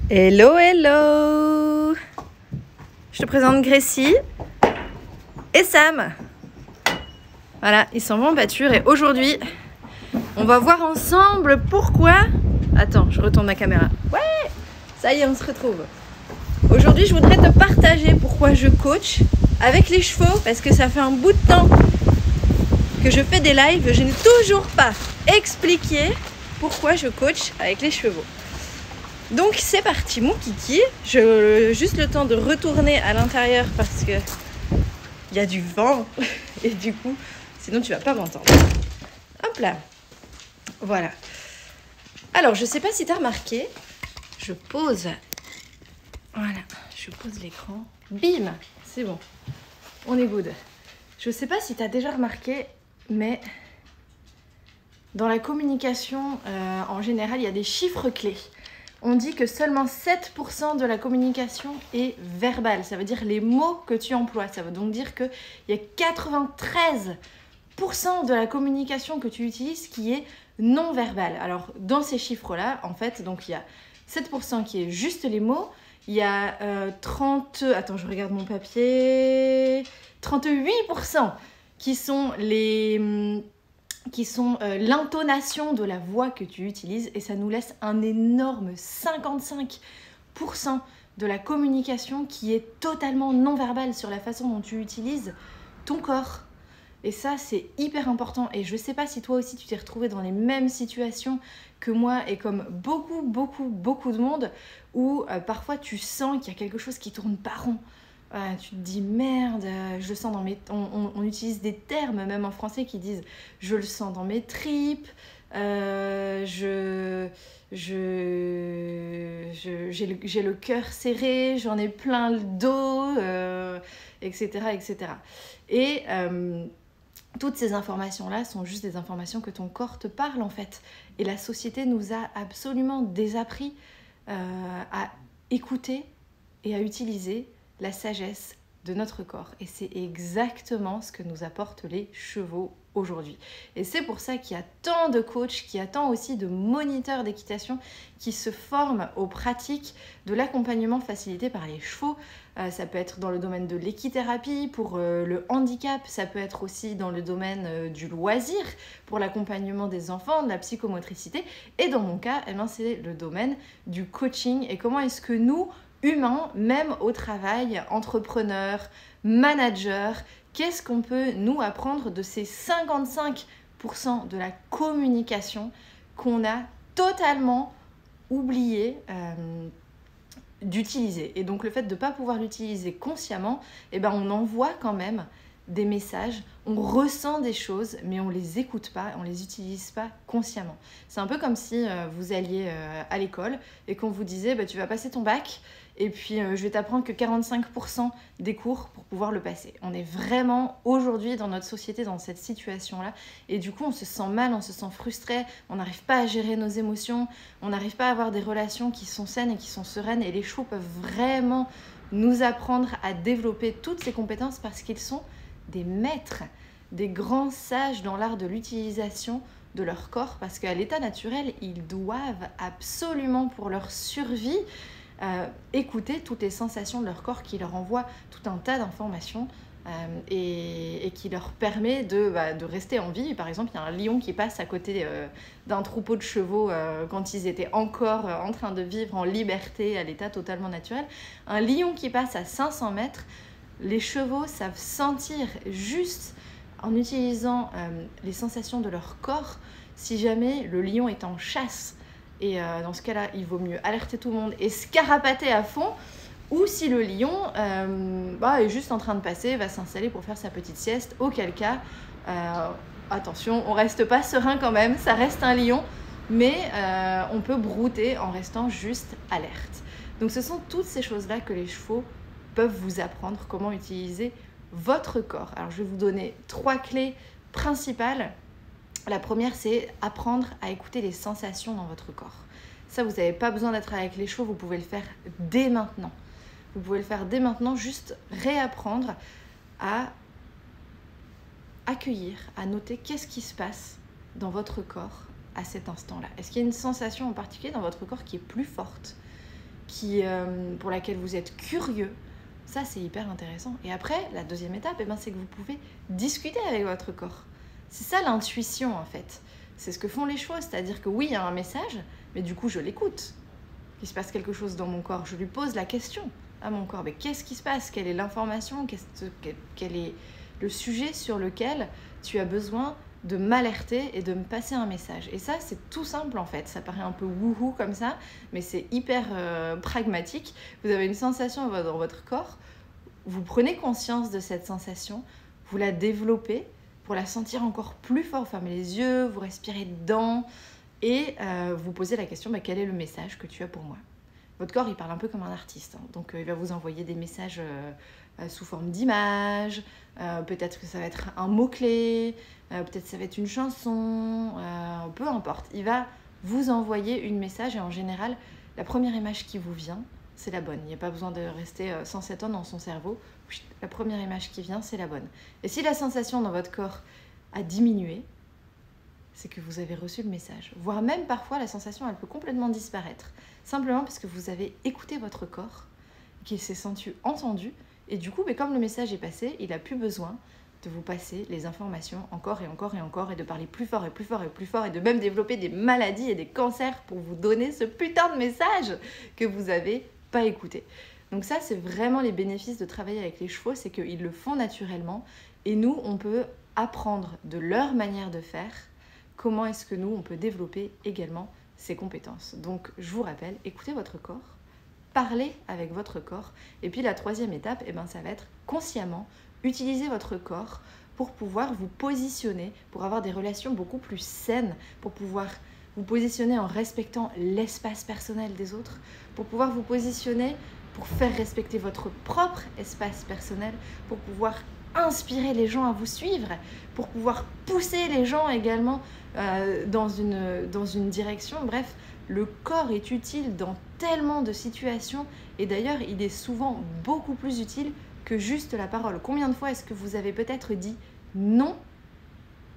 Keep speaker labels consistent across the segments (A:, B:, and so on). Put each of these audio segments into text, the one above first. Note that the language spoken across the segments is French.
A: Hello, hello! Je te présente Gracie et Sam. Voilà, ils s'en vont en pâture et aujourd'hui, on va voir ensemble pourquoi... Attends, je retourne ma caméra. Ouais! Ça y est, on se retrouve. Aujourd'hui, je voudrais te partager pourquoi je coach avec les chevaux parce que ça fait un bout de temps que je fais des lives. Je n'ai toujours pas expliqué pourquoi je coach avec les chevaux. Donc c'est parti mon kiki, juste le temps de retourner à l'intérieur parce que il y a du vent et du coup sinon tu vas pas m'entendre. Hop là, voilà. Alors je sais pas si tu as remarqué, je pose l'écran, bim, c'est bon, on est good. Je sais pas si tu as déjà remarqué mais dans la communication en général il y a des chiffres clés. On dit que seulement 7% de la communication est verbale. Ça veut dire les mots que tu emploies. Ça veut donc dire qu'il y a 93% de la communication que tu utilises qui est non verbale. Alors, dans ces chiffres-là, en fait, donc il y a 7% qui est juste les mots. Il y a 38% qui sont l'intonation de la voix que tu utilises et ça nous laisse un énorme 55% de la communication qui est totalement non-verbale sur la façon dont tu utilises ton corps. Et ça, c'est hyper important. Et je ne sais pas si toi aussi, tu t'es retrouvé dans les mêmes situations que moi et comme beaucoup de monde où parfois tu sens qu'il y a quelque chose qui tourne pas rond. Tu te dis merde, je le sens dans mes... On utilise des termes même en français qui disent je le sens dans mes tripes, j'ai le cœur serré, j'en ai plein le dos, etc. Et toutes ces informations-là sont juste des informations que ton corps te parle en fait. Et la société nous a absolument désappris à écouter et à utiliser la sagesse de notre corps. Et c'est exactement ce que nous apportent les chevaux aujourd'hui. Et c'est pour ça qu'il y a tant de coachs, qu'il y a tant aussi de moniteurs d'équitation qui se forment aux pratiques de l'accompagnement facilité par les chevaux. Ça peut être dans le domaine de l'équithérapie, pour le handicap, ça peut être aussi dans le domaine du loisir, pour l'accompagnement des enfants, de la psychomotricité. Et dans mon cas, c'est le domaine du coaching. Et comment est-ce que nous, humains, même au travail, entrepreneurs, managers, qu'est-ce qu'on peut nous apprendre de ces 55% de la communication qu'on a totalement oublié d'utiliser. Et donc le fait de ne pas pouvoir l'utiliser consciemment, on envoie quand même des messages, on ressent des choses, mais on ne les écoute pas, on ne les utilise pas consciemment. C'est un peu comme si vous alliez à l'école et qu'on vous disait tu vas passer ton bac et puis je vais t'apprendre que 45% des cours pour pouvoir le passer. On est vraiment aujourd'hui dans notre société dans cette situation-là et du coup on se sent mal, on se sent frustré, on n'arrive pas à gérer nos émotions, on n'arrive pas à avoir des relations qui sont saines et qui sont sereines et les chevaux peuvent vraiment nous apprendre à développer toutes ces compétences parce qu'ils sont des maîtres, des grands sages dans l'art de l'utilisation de leur corps parce qu'à l'état naturel, ils doivent absolument pour leur survie écouter toutes les sensations de leur corps qui leur envoient tout un tas d'informations et qui leur permet de rester en vie. Par exemple, il y a un lion qui passe à côté d'un troupeau de chevaux quand ils étaient encore en train de vivre en liberté à l'état totalement naturel. Un lion qui passe à 500 mètres, les chevaux savent sentir juste en utilisant les sensations de leur corps si jamais le lion est en chasse. Et dans ce cas-là, il vaut mieux alerter tout le monde et scarapater à fond. Ou si le lion est juste en train de passer, va s'installer pour faire sa petite sieste. Auquel cas, attention, on reste pas serein quand même, ça reste un lion. Mais on peut brouter en restant juste alerte. Donc ce sont toutes ces choses-là que les chevaux peuvent vous apprendre comment utiliser votre corps. Alors je vais vous donner 3 clés principales. La première, c'est apprendre à écouter les sensations dans votre corps. Ça, vous n'avez pas besoin d'être avec les chevaux, vous pouvez le faire dès maintenant. Vous pouvez le faire dès maintenant, juste réapprendre à accueillir, à noter qu'est-ce qui se passe dans votre corps à cet instant-là. Est-ce qu'il y a une sensation en particulier dans votre corps qui est plus forte, pour laquelle vous êtes curieux. Ça, c'est hyper intéressant. Et après, la deuxième étape, c'est que vous pouvez discuter avec votre corps. C'est ça l'intuition, en fait. C'est ce que font les chevaux, c'est-à-dire que oui, il y a un message, mais du coup, je l'écoute. Il se passe quelque chose dans mon corps. Je lui pose la question à mon corps. Mais qu'est-ce qui se passe? Quelle est l'information? Quel est le sujet sur lequel tu as besoin de m'alerter et de me passer un message? Et ça, c'est tout simple en fait. Ça paraît un peu wouhou comme ça, mais c'est hyper pragmatique. Vous avez une sensation dans votre corps, vous prenez conscience de cette sensation, vous la développez pour la sentir encore plus fort. Vous fermez les yeux, vous respirez dedans et vous posez la question, quel est le message que tu as pour moi? Votre corps, il parle un peu comme un artiste, hein. Donc il va vous envoyer des messages sous forme d'images, peut-être que ça va être un mot-clé, peut-être ça va être une chanson, peu importe. Il va vous envoyer une message et en général, la première image qui vous vient, c'est la bonne. Il n'y a pas besoin de rester 107 ans dans son cerveau. La première image qui vient, c'est la bonne. Et si la sensation dans votre corps a diminué, c'est que vous avez reçu le message. Voire même parfois, la sensation, elle peut complètement disparaître. Simplement parce que vous avez écouté votre corps, qu'il s'est senti entendu. Et du coup, comme le message est passé, il n'a plus besoin de vous passer les informations encore et encore et encore, et de parler plus fort et plus fort et plus fort, et de même développer des maladies et des cancers pour vous donner ce putain de message que vous n'avez pas écouté. Donc ça, c'est vraiment les bénéfices de travailler avec les chevaux, c'est qu'ils le font naturellement, et nous, on peut apprendre de leur manière de faire comment est-ce que nous, on peut développer également ces compétences. Donc, je vous rappelle, écoutez votre corps, parlez avec votre corps. Et puis, la troisième étape, ça va être consciemment utiliser votre corps pour pouvoir vous positionner, pour avoir des relations beaucoup plus saines, pour pouvoir vous positionner en respectant l'espace personnel des autres, pour pouvoir vous positionner, pour faire respecter votre propre espace personnel, pour pouvoir inspirer les gens à vous suivre, pour pouvoir pousser les gens également dans une direction. Bref, le corps est utile dans tellement de situations et d'ailleurs, il est souvent beaucoup plus utile que juste la parole. Combien de fois est-ce que vous avez peut-être dit non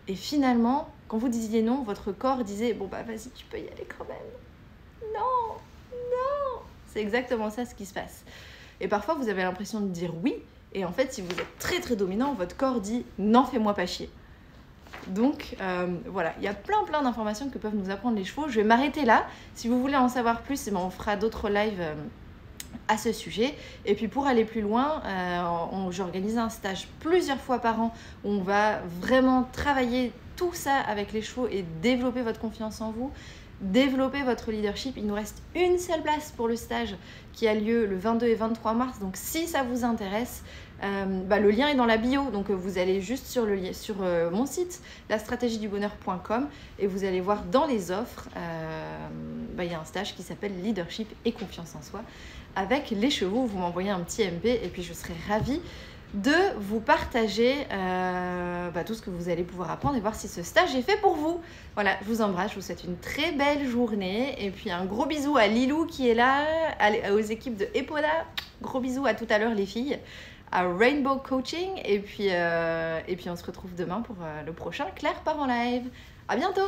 A: et finalement, quand vous disiez non, votre corps disait « Bon vas-y, tu peux y aller quand même. Non, non !» C'est exactement ça ce qui se passe. Et parfois, vous avez l'impression de dire oui. Et en fait, si vous êtes très très dominant, votre corps dit « Non, fais-moi pas chier ». Donc voilà, il y a plein d'informations que peuvent nous apprendre les chevaux. Je vais m'arrêter là. Si vous voulez en savoir plus, on fera d'autres lives à ce sujet. Et puis pour aller plus loin, j'organise un stage plusieurs fois par an où on va vraiment travailler tout ça avec les chevaux et développer votre confiance en vous, développer votre leadership. Il nous reste une seule place pour le stage qui a lieu le 22 et 23 mars. Donc si ça vous intéresse, le lien est dans la bio. Donc vous allez juste sur mon site, lastratégiedubonheur.com, et vous allez voir dans les offres, il y a un stage qui s'appelle Leadership et confiance en soi avec les chevaux. Vous m'envoyez un petit MP et puis je serai ravie de vous partager tout ce que vous allez pouvoir apprendre et voir si ce stage est fait pour vous. Voilà, je vous embrasse, je vous souhaite une très belle journée et puis un gros bisou à Lilou qui est là, aux équipes de Epoda. Gros bisous à tout à l'heure les filles, à Rainbow Coaching et puis on se retrouve demain pour le prochain Claire part en live. À bientôt.